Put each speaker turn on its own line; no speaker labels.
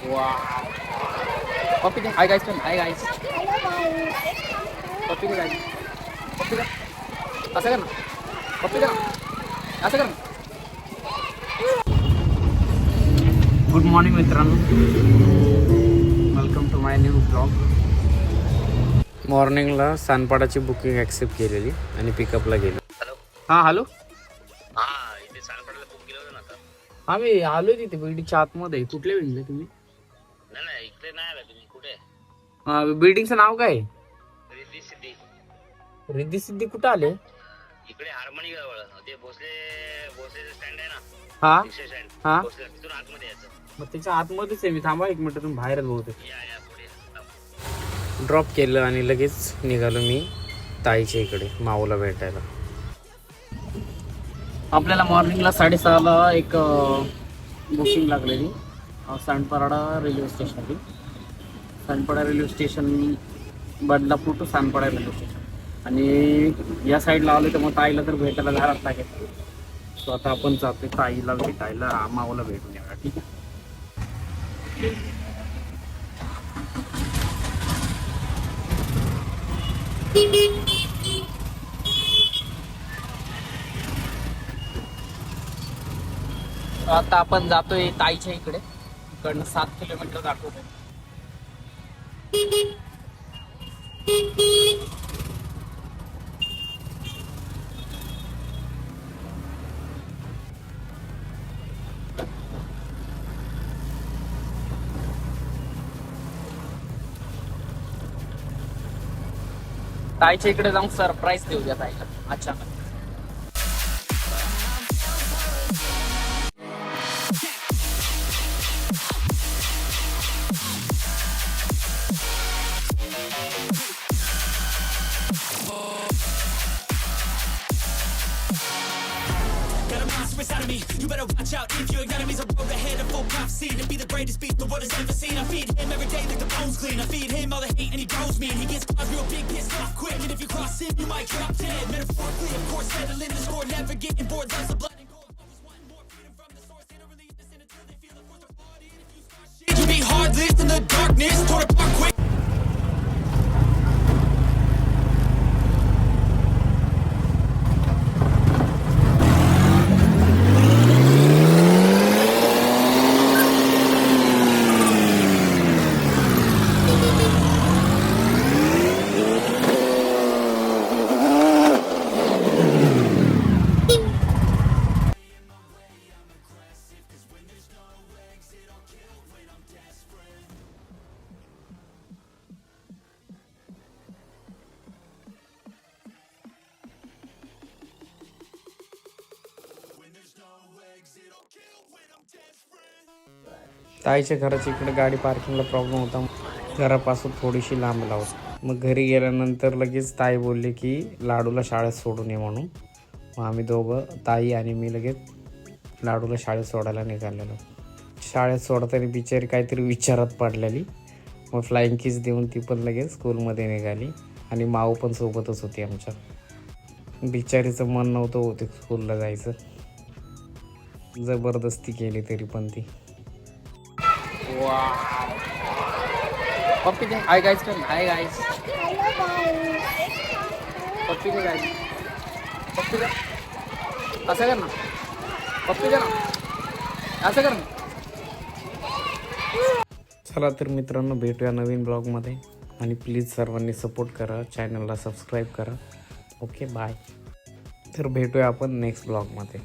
वाह पप्पी दे. Hi guys पण हाय गाइस. पप्पी दे गाइस. पप्पी दे. असं कर ना. पप्पी दे ना. असं कर ना. गुड मॉर्निंग मित्रांनो. Welcome to my new blog. मॉर्निंगला सानपाडाची बुकिंग ॲक्सेप्ट केलेली आणि पिकअपला गेलो.
हॅलो.
हां हॅलो.
हा इथे सानपाड्याला बुक केलं होतं ना आता.
आम्ही आलोय तिथे बिल्डिंगच्या आतमध्ये. कुठल्या बिल्डिंगला तुम्ही?
नाही इकडे नाही आला तुम्ही. कुठे?
बिल्डिंगचं नाव काय?
रिद्धी सिद्धी.
रिद्धी सिद्धी कुठं आले?
इकडे हार्मोनी जवळ ते भोसले स्टँड आहे ना.
हा
रिक्षा स्टँड.
हा
भोसले तिथून आतमध्ये यायचं.
मग त्याच्या आतमध्येच आहे मी. थांबा एक मिनिट, तुम्ही बाहेरच बहुतेक.
या पुढे.
ड्रॉप केलं आणि लगेच निघालो मी ताईच्या इकडे माऊला भेटायला. आपल्याला मॉर्निंगला 6:30ला एक बुकिंग लागलेली सानपाडा रेल्वे स्टेशनची. Sanpada railway station Badlapur to Sanpada railway station. आणि या साईडला आलो तर मग ताईला तर भेटायला जायलाच लागेल. सो आता आपण जातोय ताईला भेटायला, माऊला भेटून या. ठीक आहे. आता आपण जातोय ताईच्या इकडे. इकडनं 7 किलोमीटर दाखवतोय. ताईच्या इकडे जाऊन सरप्राईज देऊया ताईला अचानक.
Got a monster inside of me. You better watch out if your enemies are road ahead of full prophecy to be the greatest beast the world has ever seen. I feed him every day like the bones clean. I feed him all the hate and he grows me. And he gets claws real big, pissed off quick. And if you cross him, you might drop dead. Metaphorically, of course, settling the score, never getting bored. Loves the blood and gold. Always wanting more freedom from the source. They don't really listen until they feel the force of blood. And if you start shit, you'll be hard-lived in the darkness, torn apart quick.
ताईच्या घराच्या इकडे गाडी पार्किंगला problem होता. घरापासून थोडीशी लांब लावत. मग घरी गेल्यानंतर लगेच ताई बोलली की लाडूला शाळेत सोडून ये म्हणून. मग आम्ही दोघं, ताई आणि मी, लगेच लाडूला शाळेत सोडायला निघालेलो. शाळेत सोडताना बिचारी काहीतरी विचारात पडलेली. मग फ्लाइंग किस देऊन ती पण लगेच स्कूलमध्ये निघाली. आणि माऊ पण सोबतच होती आमच्या. बिचारीचं मन नव्हतं होते स्कूलला जायचं. जबरदस्ती केली तरी पण ती. पप्पी दे. हाय गाइस पण हाय गाइस. पप्पी दे गाइस. पप्पी दे. असं कर ना. पप्पी दे ना. असं कर ना. चला तर मित्रांनो, भेटूया नवीन ब्लॉगमध्ये. आणि प्लीज सर्वांनी सपोर्ट करा, चॅनलला सबस्क्राईब करा. Okay bye. तर भेटूया आपण नेक्स्ट ब्लॉगमध्ये.